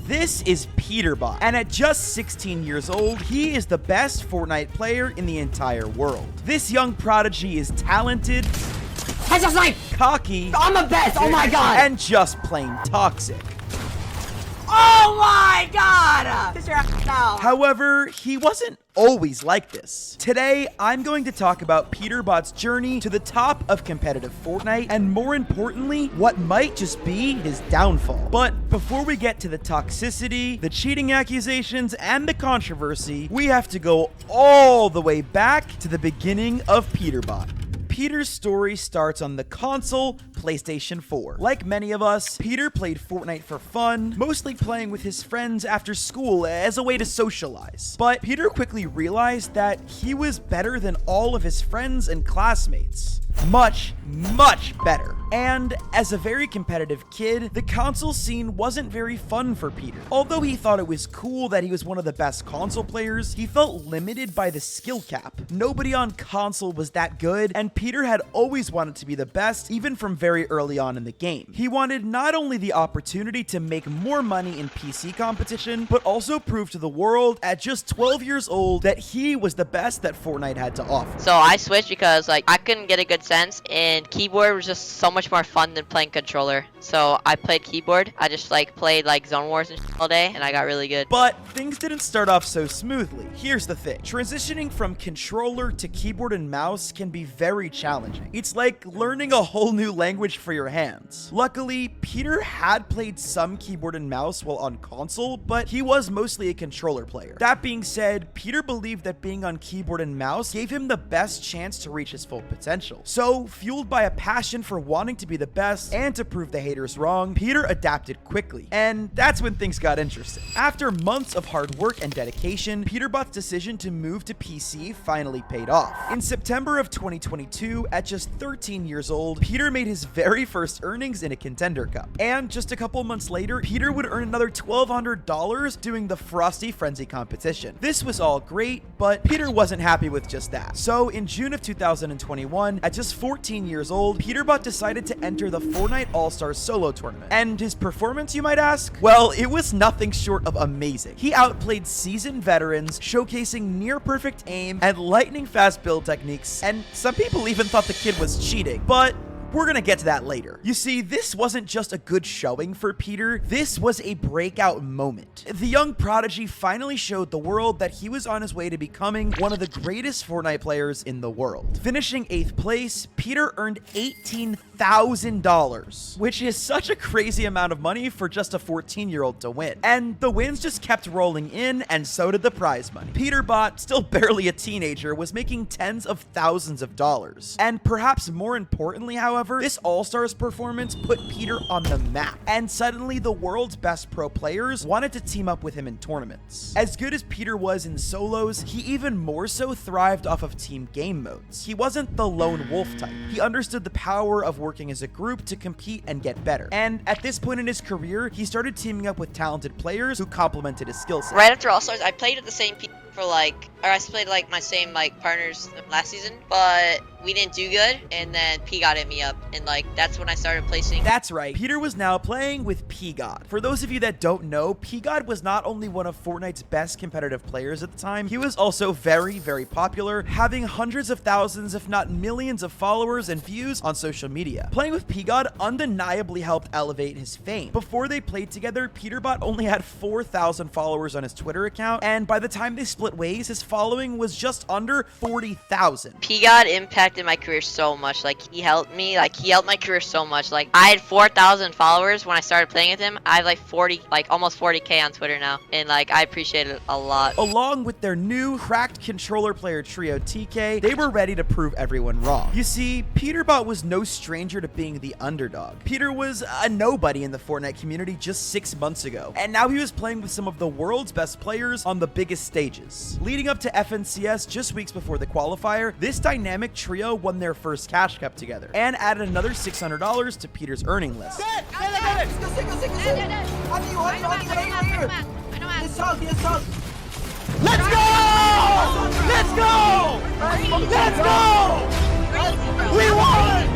This is Peterbot, and at just 16 years old, he is the best Fortnite player in the entire world. This young prodigy is talented, cocky, I'm the best, oh my god! and just plain toxic. Oh my god! Kiss your ass now. However, he wasn't always like this. Today, I'm going to talk about Peterbot's journey to the top of competitive Fortnite, and more importantly, what might just be his downfall. But before we get to the toxicity, the cheating accusations, and the controversy, we have to go all the way back to the beginning of Peterbot. Peter's story starts on the console, PlayStation 4. Like many of us, Peter played Fortnite for fun, mostly playing with his friends after school as a way to socialize. But Peter quickly realized that he was better than all of his friends and classmates. Much better. And as a very competitive kid, the console scene wasn't very fun for Peter. Although he thought it was cool that he was one of the best console players, he felt limited by the skill cap. Nobody on console was that good, and Peter had always wanted to be the best, even from very early on in the game. He wanted not only the opportunity to make more money in PC competition, but also prove to the world at just 12 years old that he was the best that Fortnite had to offer. So I switched because I couldn't get a good sense, and keyboard was just so much more fun than playing controller. So I played keyboard. I just played Zone Wars and all day, and I got really good. But things didn't start off so smoothly. Here's the thing. Transitioning from controller to keyboard and mouse can be very challenging. It's like learning a whole new language for your hands. Luckily, Peter had played some keyboard and mouse while on console, but he was mostly a controller player. That being said, Peter believed that being on keyboard and mouse gave him the best chance to reach his full potential. So, fueled by a passion for wanting to be the best and to prove the haters wrong, Peter adapted quickly. And that's when things got interesting. After months of hard work and dedication, Peterbot's decision to move to PC finally paid off. In September of 2022, at just 13 years old, Peter made his very first earnings in a Contender Cup. And just a couple months later, Peter would earn another $1,200 doing the Frosty Frenzy competition. This was all great, but Peter wasn't happy with just that. So in June of 2021, at just 14 years old, Peterbot decided to enter the Fortnite All-Stars solo tournament. And his performance, you might ask? Well, it was nothing short of amazing. He outplayed seasoned veterans, showcasing near-perfect aim and lightning-fast build techniques, and some people even thought the kid was cheating, but we're gonna get to that later. You see, this wasn't just a good showing for Peter, this was a breakout moment. The young prodigy finally showed the world that he was on his way to becoming one of the greatest Fortnite players in the world. Finishing 8th place, Peter earned $18,000, which is such a crazy amount of money for just a 14-year-old to win. And the wins just kept rolling in, and so did the prize money. Peterbot, still barely a teenager, was making tens of thousands of dollars. And perhaps more importantly, however, this All-Stars performance put Peter on the map, and suddenly the world's best pro players wanted to team up with him in tournaments. As good as Peter was in solos, he even more so thrived off of team game modes. He wasn't the lone wolf type. He understood the power of working as a group to compete and get better. And at this point in his career, he started teaming up with talented players who complemented his skill set. Right after All-Stars, I played with the same people for I played my same partners last season, but we didn't do good, and then P God hit me up, and that's when I started placing. That's right, Peter was now playing with P-God. For those of you that don't know, P-God was not only one of Fortnite's best competitive players at the time, he was also very popular, having hundreds of thousands if not millions of followers and views on social media. Playing with P-God undeniably helped elevate his fame. Before they played together, Peterbot only had 4,000 followers on his Twitter account, and by the time they split ways, his following was just under 40,000. P-God impacted my career so much. He helped me. He helped my career so much. I had 4,000 followers when I started playing with him. I have 40, almost 40K on Twitter now, and I appreciate it a lot. Along with their new cracked controller player trio TK, they were ready to prove everyone wrong. You see, Peterbot was no stranger to being the underdog. Peter was a nobody in the Fortnite community just 6 months ago, and now he was playing with some of the world's best players on the biggest stages. Leading up to FNCS just weeks before the qualifier, this dynamic trio won their first cash cup together and added another $600 to Peter's earning list. Let's go! Let's go! Let's go! We won!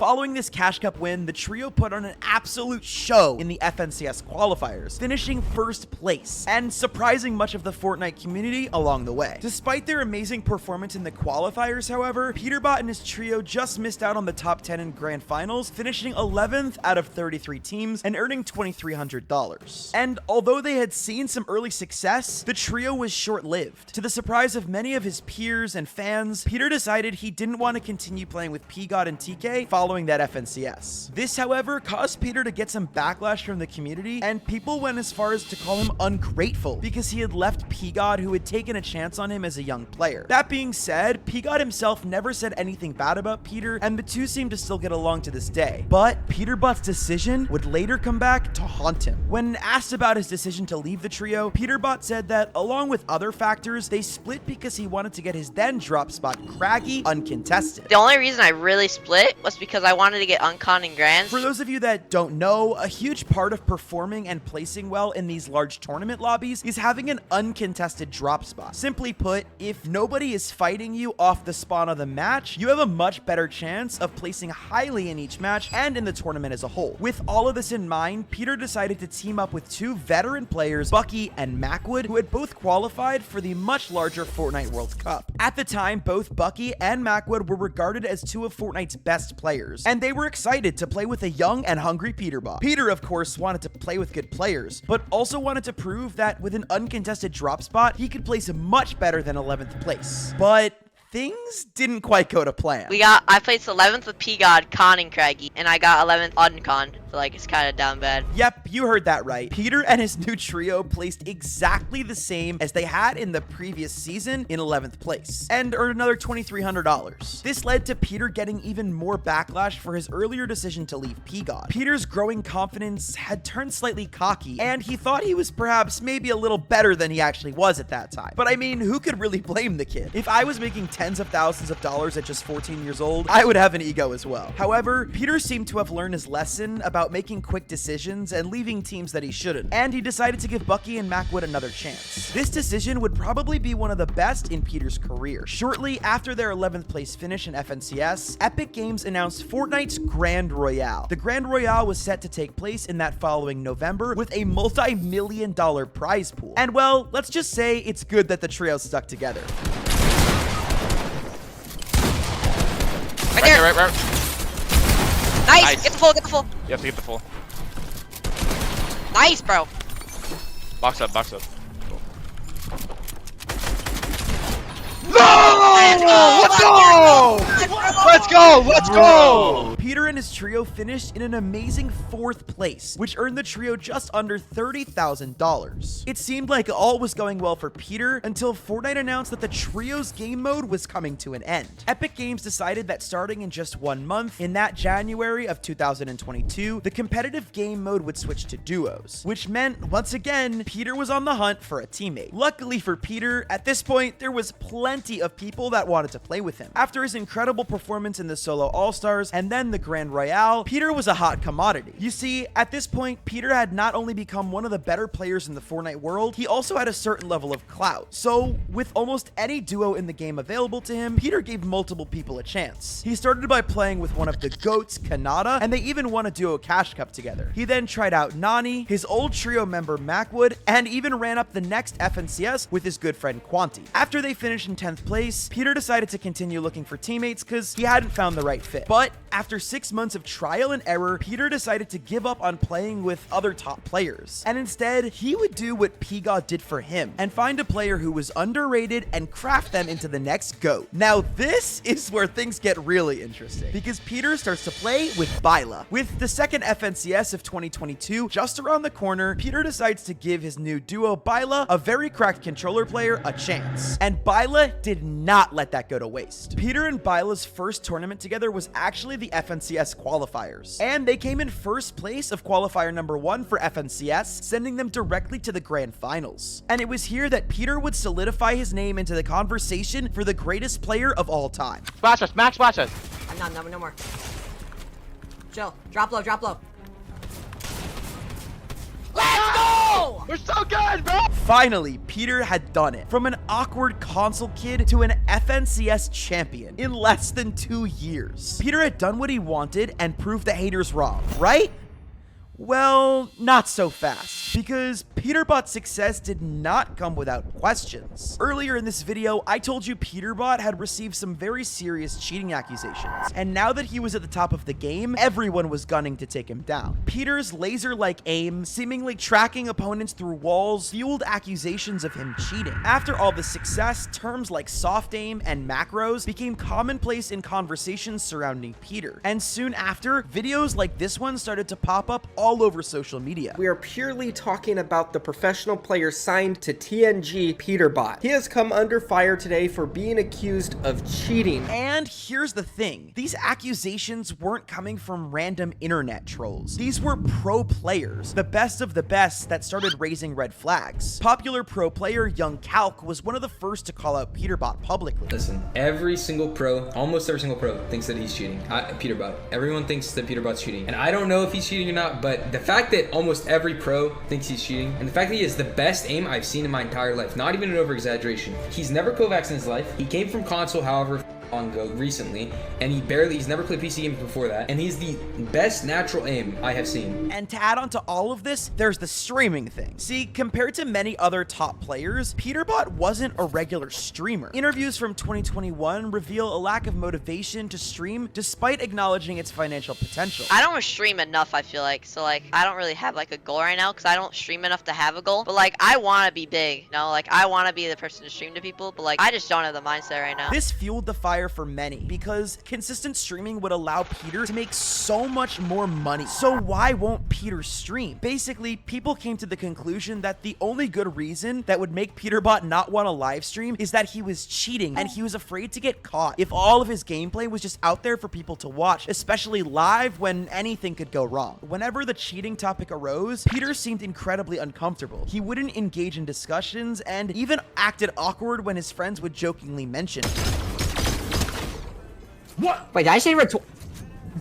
Following this Cash Cup win, the trio put on an absolute show in the FNCS qualifiers, finishing first place and surprising much of the Fortnite community along the way. Despite their amazing performance in the qualifiers, however, Peterbot and his trio just missed out on the top 10 in grand finals, finishing 11th out of 33 teams and earning $2,300. And although they had seen some early success, the trio was short-lived. To the surprise of many of his peers and fans, Peter decided he didn't want to continue playing with Peterbot and TK following that FNCS. This, however, caused Peter to get some backlash from the community, and people went as far as to call him ungrateful because he had left Peterbot, who had taken a chance on him as a young player. That being said, Peterbot himself never said anything bad about Peter, and the two seem to still get along to this day. But Peterbot's decision would later come back to haunt him. When asked about his decision to leave the trio, Peterbot said that, along with other factors, they split because he wanted to get his then drop spot Craggy uncontested. The only reason I really split was because I wanted to get uncon and grands. For those of you that don't know, a huge part of performing and placing well in these large tournament lobbies is having an uncontested drop spot. Simply put, if nobody is fighting you off the spawn of the match, you have a much better chance of placing highly in each match and in the tournament as a whole. With all of this in mind, Peter decided to team up with two veteran players, Bucky and Macwood, who had both qualified for the much larger Fortnite World Cup. At the time, both Bucky and Macwood were regarded as two of Fortnite's best players, and they were excited to play with a young and hungry Peterbot. Peter, of course, wanted to play with good players, but also wanted to prove that with an uncontested drop spot, he could place much better than 11th place. But things didn't quite go to plan. I placed 11th with Peterbot, Con, and Craggy, and I got 11th uncon. So like it's kind of down bad. Yep, you heard that right. Peter and his new trio placed exactly the same as they had in the previous season in 11th place and earned another $2,300. This led to Peter getting even more backlash for his earlier decision to leave Peterbot. Peter's growing confidence had turned slightly cocky, and he thought he was perhaps maybe a little better than he actually was at that time. But I mean, who could really blame the kid? If I was making tens of thousands of dollars at just 14 years old, I would have an ego as well. However, Peter seemed to have learned his lesson about making quick decisions and leaving teams that he shouldn't, and he decided to give Bucky and Macwood another chance. This decision would probably be one of the best in Peter's career. Shortly after their 11th place finish in FNCS, Epic Games announced Fortnite's Grand Royale. The Grand Royale was set to take place in that following November with a multi-million-dollar prize pool. And well, let's just say it's good that the trio stuck together. Right there. Right. Nice. Get the full. You have to get the full. Nice, bro. Box up. Cool. Let's go! Peter and his trio finished in an amazing 4th place, which earned the trio just under $30,000. It seemed like all was going well for Peter until Fortnite announced that the trio's game mode was coming to an end. Epic Games decided that starting in just 1 month, in that January of 2022, the competitive game mode would switch to duos, which meant, once again, Peter was on the hunt for a teammate. Luckily for Peter, at this point, there was plenty of people that wanted to play with him. After his incredible performance in the solo all-stars and then the Grand Royale, Peter was a hot commodity. You see, at this point, Peter had not only become one of the better players in the Fortnite world, he also had a certain level of clout. So, with almost any duo in the game available to him, Peter gave multiple people a chance. He started by playing with one of the GOATs, Kanata, and they even won a duo Cash Cup together. He then tried out Nani, his old trio member Macwood, and even ran up the next FNCS with his good friend Quanti. After they finished in 10th place, Peter decided to continue looking for teammates because he hadn't found the right fit. But after 6 months of trial and error, Peter decided to give up on playing with other top players. And instead, he would do what Peterbot did for him and find a player who was underrated and craft them into the next GOAT. Now, this is where things get really interesting because Peter starts to play with Byla. With the second FNCS of 2022 just around the corner, Peter decides to give his new duo Byla, a very cracked controller player, a chance. And Byla did not let that go to waste. Peter and Byla's first tournament together was actually the FNCS qualifiers, and they came in first place of qualifier number 1 for FNCS, sending them directly to the grand finals. And it was here that Peter would solidify his name into the conversation for the greatest player of all time. Splash us, Max, splash us. I'm not, no more. Chill. Drop low. Let's go! We're so good, bro! Finally, Peter had done it. From an awkward console kid to an FNCS champion in less than 2 years. Peter had done what he wanted and proved the haters wrong, right? Well, not so fast, because Peterbot's success did not come without questions. Earlier in this video, I told you Peterbot had received some very serious cheating accusations, and now that he was at the top of the game, everyone was gunning to take him down. Peter's laser-like aim, seemingly tracking opponents through walls, fueled accusations of him cheating. After all the success, terms like soft aim and macros became commonplace in conversations surrounding Peter, and soon after, videos like this one started to pop up all over social media. We are purely talking about the professional player signed to TNG, Peterbot. He has come under fire today for being accused of cheating. And here's the thing. These accusations weren't coming from random internet trolls. These were pro players, the best of the best that started raising red flags. Popular pro player Young Calc was one of the first to call out Peterbot publicly. Listen, every single pro, almost every single pro thinks that he's cheating. Peterbot. Everyone thinks that Peterbot's cheating. And I don't know if he's cheating or not, but the fact that almost every pro thinks he's cheating, and the fact that he has the best aim I've seen in my entire life, not even an over-exaggeration. He's never Kovacs in his life. He came from console, however long ago, recently, and he's never played PC games before that, and he's the best natural aim I have seen. And to add on to all of this, there's the streaming thing. See, compared to many other top players, Peterbot wasn't a regular streamer. Interviews from 2021 reveal a lack of motivation to stream despite acknowledging its financial potential. I don't stream enough, I feel like. So, like, I don't really have, like, a goal right now because I don't stream enough to have a goal. But, like, I want to be big, you know? Like, I want to be the person to stream to people, but, like, I just don't have the mindset right now. This fueled the fire for many because consistent streaming would allow Peter to make so much more money. So why won't Peter stream? Basically, people came to the conclusion that the only good reason that would make Peterbot not want to live stream is that he was cheating and he was afraid to get caught if all of his gameplay was just out there for people to watch, especially live when anything could go wrong. Whenever the cheating topic arose, Peter seemed incredibly uncomfortable. He wouldn't engage in discussions and even acted awkward when his friends would jokingly mention it. Wait, did I say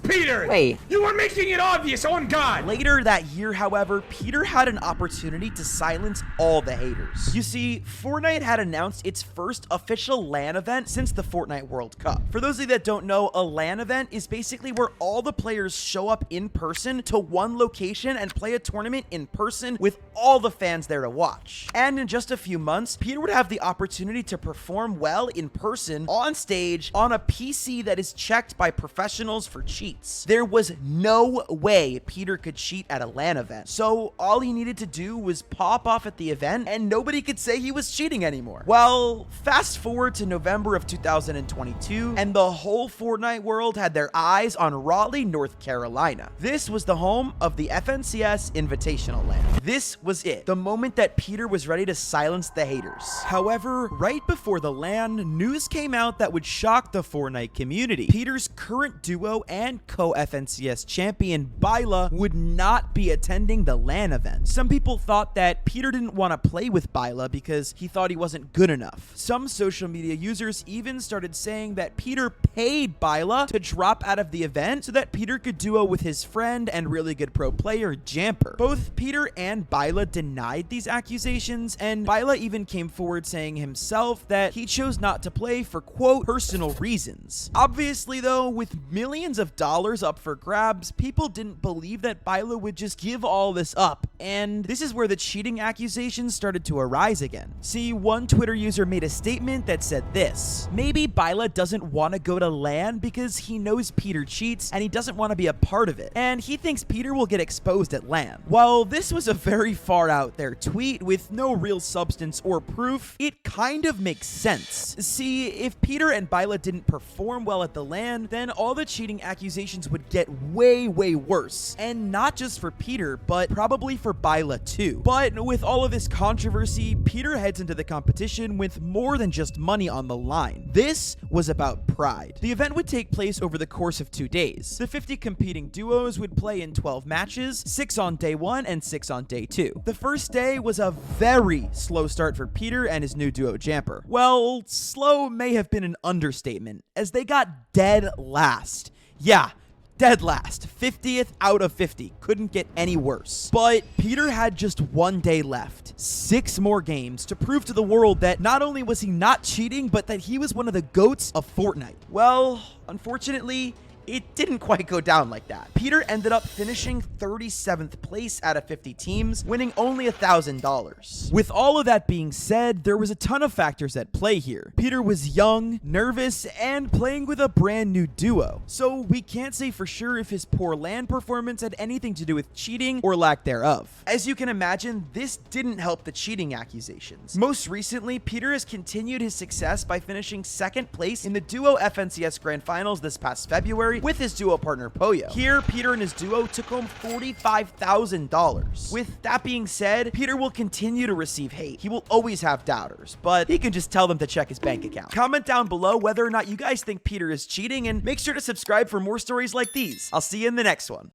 Peter! Wait. You are making it obvious, on God! Later that year, however, Peter had an opportunity to silence all the haters. You see, Fortnite had announced its first official LAN event since the Fortnite World Cup. For those of you that don't know, a LAN event is basically where all the players show up in person to one location and play a tournament in person with all the fans there to watch. And in just a few months, Peter would have the opportunity to perform well in person, on stage, on a PC that is checked by professionals for cheats. There was no way Peter could cheat at a LAN event. So all he needed to do was pop off at the event and nobody could say he was cheating anymore. Well, fast forward to November of 2022 and the whole Fortnite world had their eyes on Raleigh, North Carolina. This was the home of the FNCS Invitational LAN. This was it, the moment that Peter was ready to silence the haters. However, right before the LAN, news came out that would shock the Fortnite community. Peter's current duo and co-FNCS champion Byla would not be attending the LAN event. Some people thought that Peter didn't want to play with Byla because he thought he wasn't good enough. Some social media users even started saying that Peter paid Byla to drop out of the event so that Peter could duo with his friend and really good pro player Jamper. Both Peter and Byla denied these accusations, and Byla even came forward saying himself that he chose not to play for, quote, personal reasons. Obviously though, with millions of dollars up for grabs, people didn't believe that Byla would just give all this up, and this is where the cheating accusations started to arise again. See, one Twitter user made a statement that said this: maybe Byla doesn't want to go to LAN because he knows Peter cheats and he doesn't want to be a part of it, and he thinks Peter will get exposed at LAN. While this was a very far out there tweet with no real substance or proof, it kind of makes sense. See, if Peter and Byla didn't perform well at the LAN, then all the cheating accusations would get way worse, and not just for Peter, but probably for Byla too. But with all of this controversy, Peter heads into the competition with more than just money on the line. This was about pride. The event would take place over the course of 2 days. The 50 competing duos would play in 12 matches, 6 on day 1 and 6 on day 2. The first day was a very slow start for Peter and his new duo Jamper. Well, slow may have been an understatement, as they got dead last. Yeah, Dead last, 50th out of 50. Couldn't get any worse. But Peter had just 1 day left. 6 more games to prove to the world that not only was he not cheating, but that he was one of the GOATs of Fortnite. Well, unfortunately, it didn't quite go down like that. Peter ended up finishing 37th place out of 50 teams, winning only $1,000. With all of that being said, there was a ton of factors at play here. Peter was young, nervous, and playing with a brand new duo. So we can't say for sure if his poor LAN performance had anything to do with cheating or lack thereof. As you can imagine, this didn't help the cheating accusations. Most recently, Peter has continued his success by finishing 2nd place in the duo FNCS Grand Finals this past February with his duo partner Poyo. Here, Peter and his duo took home $45,000. With that being said, Peter will continue to receive hate. He will always have doubters, but he can just tell them to check his bank account. Comment down below whether or not you guys think Peter is cheating, and make sure to subscribe for more stories like these. I'll see you in the next one.